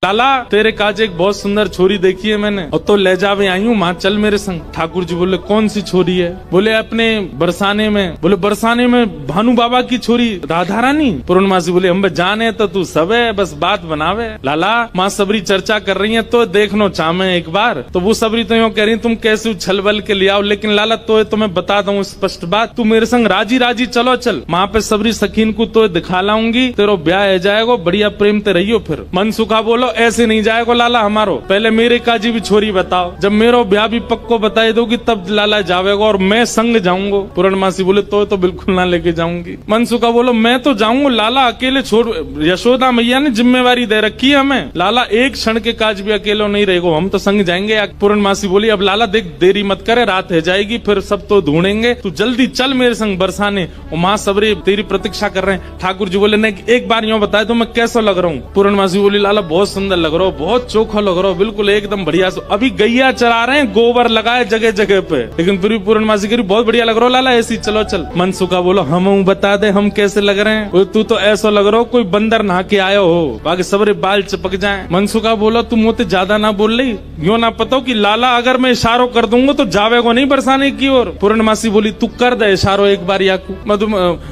लाला तेरे काज एक बहुत सुंदर छोरी देखी है मैंने और तो ले जावे आई हूँ माँ चल मेरे संग। ठाकुर जी बोले कौन सी छोरी है? बोले अपने बरसाने में। बोले बरसाने में भानु बाबा की छोरी राधा रानी? पूर्णमासी बोले हम जाने तो तू सब है बस बात बनावे। लाला माँ सबरी चर्चा कर रही है तो देखनो चाहे एक बार। तो वो सबरी तो यूँ कह रही तुम कैसे उछल बल के ले आओ, लेकिन लाला तो मैं बता दूं स्पष्ट बात, तू मेरे संग राजी राजी चलो चल। माँ पे सबरी सखीन को तो दिखा लाऊंगी, तेरो ब्याह है जाएगा, बढ़िया प्रेम ते रहियो। फिर मन सुखा बोलो ऐसे नहीं जाएगा लाला हमारो, पहले मेरे काजी भी छोरी बताओ, जब मेरो ब्याह भी पक्को बताई दोगी तब लाला जावेगा और मैं संग जाऊंगा। पूर्णमासी बोले तो बिल्कुल ना लेके जाऊंगी। मनसुखा बोलो मैं तो जाऊंगा लाला, अकेले छोड़, यशोदा मैया ने जिम्मेवारी दे रखी है हमें, लाला एक क्षण के काज भी अकेलो नहीं रहेगा, हम तो संग जाएंगे। पूर्णमासी बोली अब लाला देख देरी मत करे, रात है जाएगी फिर सब तो ढूंढेंगे, तू जल्दी चल मेरे संग बरसाने। और माँ सबरी तेरी प्रतीक्षा कर रहे हैं। ठाकुर जी बोले नहीं एक बार यूँ बताए तो मैं कैसा लग रहा हूँ? पूर्णमासी बोली लाला बहुत सुंदर लग रहा हो, बहुत चोखा लग रहा हो, बिल्कुल एकदम बढ़िया। अभी गैया चरा रहे हैं, गोबर लगाए जगह जगह पे, लेकिन फिर भी पूर्णमासी कह रही बहुत बढ़िया लग रहा हो लाला, ऐसी चलो चल। मनसुखा बोलो हम बता दे हम कैसे लग रहे हैं? तू तो ऐसा लग रहा हो कोई बंदर नहा के आयो हो, बाकी सबरे बाल चिपक जाए। मनसुखा बोलो तुम मुझे ज्यादा ना बोल रही, यो ना पता हो कि लाला अगर मैं इशारो कर दूंगा तो जावेगो नहीं बरसाने की ओर। पूर्णमासी बोली तू कर दे इशारो एक बार याकू।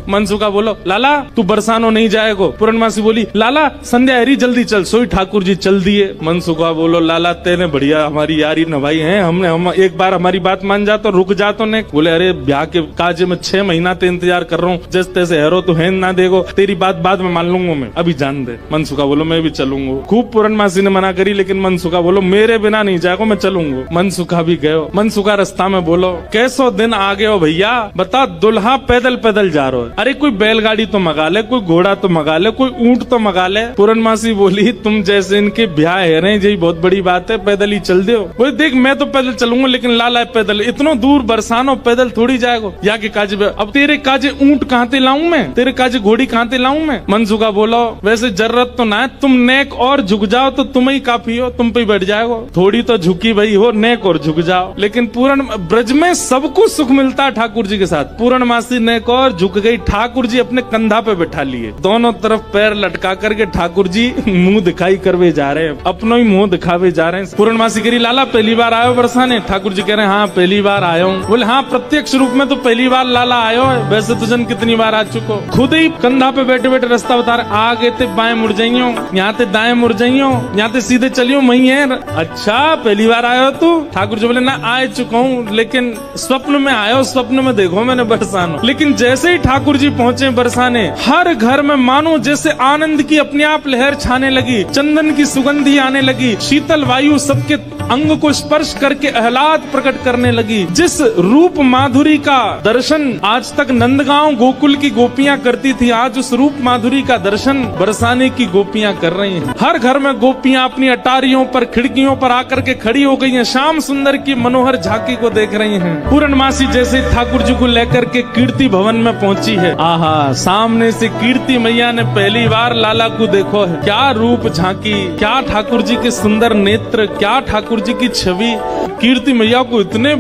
मनसुखा बोलो लाला तू बरसानो नहीं जाएगो। पूर्णमासी बोली लाला संध्या हरी जल्दी चल। सोई ठाकुर जी चल दिए। मनसुखा बोलो लाला तेने बढ़िया हमारी यारी नभाई है, हम एक बार हमारी बात मान जा तो रुक जा तो नहीं। बोले अरे ब्याह के काजे में 6 महीना ते इंतजार कर रहा हूँ, जैसे तैसे हैरो तो है ना देखो, तेरी बात बाद में मान लूंगा मैं, अभी जान दे। मनसुखा बोलो मैं भी चलूंगा। खूब पूर्णमासी ने मना करी लेकिन मनसुखा बोलो मेरे बिना नहीं जाएगा, मैं चलूंगा। मनसुखा भी गयो। मनसुखा रास्ता में बोलो कैसो दिन आ गए हो भैया, बता दुल्हा पैदल पैदल जा रहा है, अरे कोई बैलगाड़ी तो मंगा ले, कोई घोड़ा तो मंगा ले, कोई ऊंट तो मंगा ले। पूर्णमासी बोली तुम जैसे इनके ब्याह है रहे यही बहुत बड़ी बात है, पैदल ही चल दो। बोले देख मैं तो पैदल चलूंगा लेकिन लाला पैदल इतना दूर बरसानो पैदल थोड़ी जाएगा। या के काजे अब तेरे काजे ऊंट कहाँ ते लाऊं मैं, तेरे काजे घोड़ी कहाँ ते लाऊं मैं? मनसुखा बोलो वैसे जरूरत तो ना है, तुम नेक और झुक जाओ तो तुम ही काफी हो, तुम पे बैठ जाओ, थोड़ी तो झुकी भाई हो, नेक और झुक जाओ। लेकिन पूर्ण ब्रज में सबको सुख मिलता है ठाकुर जी के साथ। पूर्णमासी नेक और झुक गई, ठाकुर जी अपने कंधा पे बैठा लिए, दोनों तरफ पैर लटका करके ठाकुर जी मुंह दिखाई करवे जा रहे हैं, अपना ही मुंह दिखावे जा रहे हैं। पूर्णमासी कह रही लाला पहली बार आयो बरसाने? ठाकुर जी कह रहे हैं हाँ पहली बार आयो हूँ। बोले हाँ प्रत्यक्ष रूप में तो पहली बार लाला आयो है, वैसे तुझन कितनी बार आ चुको? खुद ही कंधा पे बैठे बैठे रास्ता बता रहे, आगे ते बाएं मुड़ जाइयो, यहाँ ते दाएं मुड़ जाइयो, यहाँ ते सीधे चलियो वही है। अच्छा पहली बार आयो तू? ठाकुर जी बोले ना आ चुका हूँ लेकिन स्वप्न में आयो, स्वप्न में देखो मैंने बरसानो। लेकिन जैसे ही ठाकुर जी पहुँचे बरसाने, हर घर में मानो जैसे आनंद की अपने आप लहर छाने लगी, चंदन की सुगंधी आने लगी, शीतल वायु सबके अंग को स्पर्श करके आह्लाद प्रकट करने लगी। जिस रूप माधुरी का दर्शन आज तक नंदगांव गोकुल की गोपियां करती थी, आज उस रूप माधुरी का दर्शन बरसाने की गोपियां कर रही हैं। हर घर में गोपियां अपनी अटारियों पर खिड़कियों पर आकर के खड़ी हो गई हैं, श्याम सुंदर की मनोहर झांकी को देख रही हैं। पूर्णमासी जैसे ठाकुर जी को लेकर के कीर्ति भवन में पहुंची है, आहा सामने से कीर्ति मैया ने पहली बार लाला को देखो है, क्या रूप झांकी, क्या ठाकुर जी के सुंदर नेत्र, क्या ठाकुर जी की छवि। कीर्ति मैया को इतने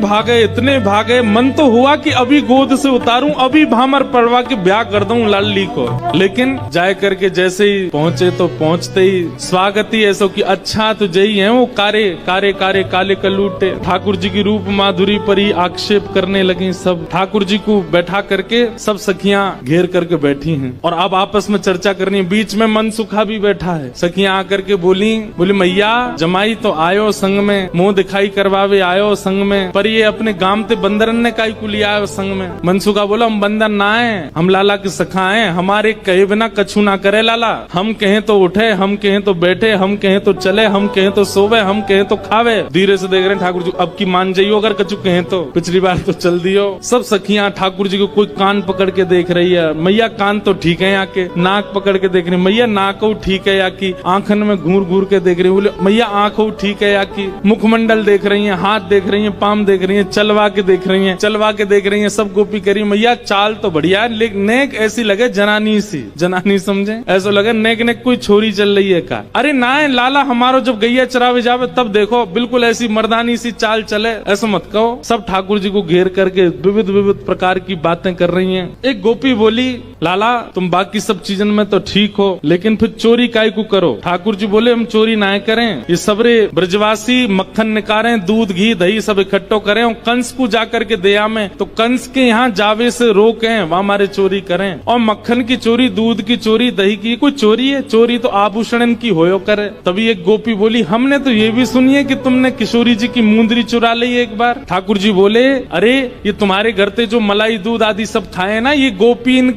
भागे, मन तो हुआ कि अभी गोद से उतारूं, अभी भामर पड़वा के ब्याह कर दूं लाली को। लेकिन जाए करके जैसे ही पहुंचे तो पहुंचते ही स्वागत ही ऐसा कि अच्छा तो जही है वो कारे कारे कारे काले कलूटे। ठाकुर जी की रूप माधुरी पर ही आक्षेप करने लगी सब। ठाकुर जी को बैठा करके सब सखियां घेर करके बैठी हैं और अब आपस में चर्चा करनी है। बीच में मनसुखा भी बैठा है। सखियां आकर के बोली मैया जमाई तो आयो संग में, मुंह दिखाई करवावे आयो संग में, पर ये अपने गांव ते बंदरन ने काई को लिया आयो संग में। मनसुखा बोला हम बंदर ना है, हम लाला के सखा हैं, हमारे कहे बिना कछु ना करे लाला, हम कहें तो उठे, हम कहें तो बैठे, हम कहें तो चले, हम कहें तो सोवे, हम कहें तो खावे। धीरे से देख रहे हैं ठाकुर जी अब की मान जाइयो, अगर कछु कहें तो, पिछली बार तो चल दियो। सब सखियां ठाकुर जी को कोई कान पकड़ के देख रही है, मैया कान तो ठीक है, आके नाक पकड़ के देख रही, मैया नाक ठीक है या की, आंखन में घूर घूर के देख रही, बोले मैया आंख ठीक है या की। मुखमंडल देख रही हैं, हाथ देख रही हैं, पाम देख रही हैं, चलवा के देख रही हैं, चलवा के देख रही हैं, सब गोपी कह रही हैं, मैया चाल तो बढ़िया है, लेकिन नेक ऐसी लगे जनानी सी, जनानी समझे, ऐसा लगे नेक नेक कोई छोरी चल रही है का। अरे ना लाला, हमारो जब गैया चरावे जावे तब देखो बिल्कुल ऐसी मर्दानी सी चाल चले, ऐसा मत कहो। सब ठाकुर जी को घेर करके विविध विविध प्रकार की बातें कर रही हैं। एक गोपी बोली, लाला तुम बाकी सब चीजन में तो ठीक हो, लेकिन फिर चोरी काय को करो। ठाकुर जी बोले, हम चोरी ना करें, ये सबरे ब्रजवासी मक्खन निकालें, दूध घी दही सब इकट्ठो करें और कंस को जाकर के दया में, तो कंस के यहाँ जावे से रोकें, वहाँ हमारे चोरी करें। और मक्खन की चोरी, दूध की चोरी, दही की कोई चोरी है? चोरी तो आभूषण की होयो करे। तभी एक गोपी बोली, हमने तो ये भी सुनी है कि तुमने किशोरी जी की मुंदरी चुरा ली एक बार। ठाकुर जी बोले, अरे ये तुम्हारे घर पे जो मलाई दूध आदि सब खाए ना, ये गोपीन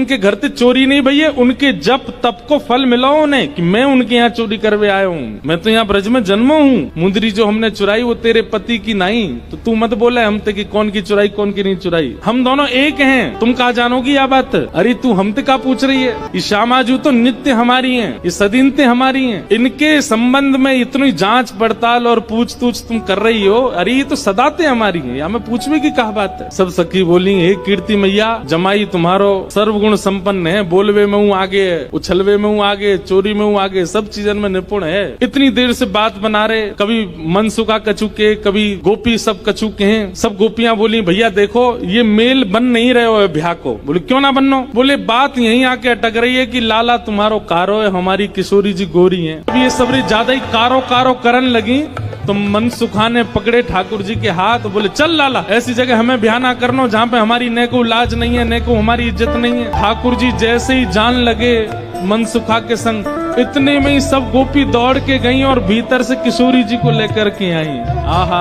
के घर से चोरी नहीं भैया, उनके जप तप को फल मिला उन्हें कि मैं उनके यहाँ चोरी करवे आया हूँ। मैं तो यहाँ ब्रज में जन्मा हूँ। मुंदरी जो हमने चुराई वो तेरे पति की नहीं, तो तू मत बोले हमते कि कौन की चुराई कौन की नहीं चुराई, हम दोनों एक हैं। तुम कहा जानोगी यह बात? अरे तू हमते का पूछ रही है? ये श्यामाजू तो नित्य हमारी है, ये सदीनते हमारी है, इनके संबंध में इतनी जांच पड़ताल और पूछ तूछ तुम कर रही हो, अरे ये तो सदाते हमारी है, या मैं पूछने की कहा बात है। सब सखी बोली, हे कीर्ति मैया, जमाई तुम्हारो सर्वगुण संपन्न है, बोलवे में हूँ आगे, उछलवे में हूँ आगे, चोरी में हूँ आगे, सब चीजन में निपुण है। इतनी देर से बात बना रहे, कभी मनसुखा कछु के, कभी गोपी सब कछु के हैं। सब गोपियां बोली, भैया देखो ये मेल बन नहीं रहे हो ब्याह को। बोले क्यों ना बनो? बोले बात यहीं आके अटक रही है कि लाला तुम्हारो कारो है, हमारी किशोरी जी गोरी है। अब ये सबरी ज्यादा ही कारो कारो करन लगी, तो मनसुखा ने पकड़े ठाकुर जी के हाथ, बोले चल लाला, ऐसी जगह हमें ब्याह ना करना जहाँ पे हमारी न को लाज नहीं है, न को हमारी इज्जत नहीं है। ठाकुर जी जैसे ही जान लगे मनसुखा के संग, इतने में ही सब गोपी दौड़ के गई और भीतर से किशोरी जी को लेकर के आई। आहा,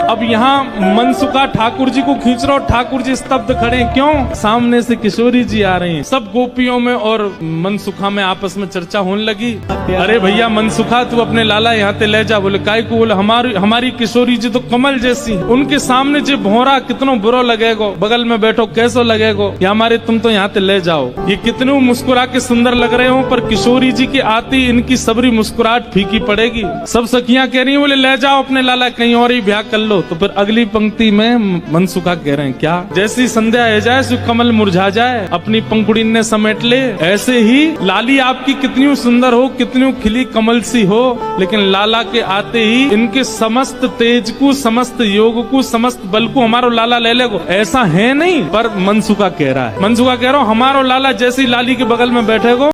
अब यहाँ मनसुखा ठाकुर जी को खींच रहा, ठाकुर जी स्तब्ध खड़े, क्यों? सामने से किशोरी जी आ रही हैं। सब गोपियों में और मनसुखा में आपस में चर्चा होने लगी। अरे भैया मनसुखा, तू अपने लाला यहाँ ते ले जा। बोले काय को? बोले हमारी किशोरी जी तो कमल जैसी, उनके सामने जो भोरा कितनो बुरा लगेगो, बगल में बैठो कैसो लगेगो, या हमारे तुम तो यहाँ ते ले जाओ। ये कितने मुस्कुरा के सुंदर लग रहे हो, पर किशोरी जी के आती इनकी सबरी मुस्कुराहट फीकी पड़ेगी। सब सखियां कह रही हैं, बोले ले जाओ अपने लाला, कहीं और ही ब्याह कर लो। तो फिर अगली पंक्ति में मनसुखा कह रहे हैं, क्या? जैसी संध्या है जाए सो कमल मुरझा जाए, अपनी पंखुड़ी ने समेट ले, ऐसे ही लाली आपकी कितनी सुंदर हो, कितनी खिली कमल सी हो, लेकिन लाला के आते ही इनके समस्त तेज को, समस्त योग को, समस्त बल को हमारो लाला ले लेगो। ऐसा है नहीं, पर मनसुखा कह रहा है, मनसुखा कह रहा हूँ, हमारो लाला जैसी लाली के बगल में बैठेगो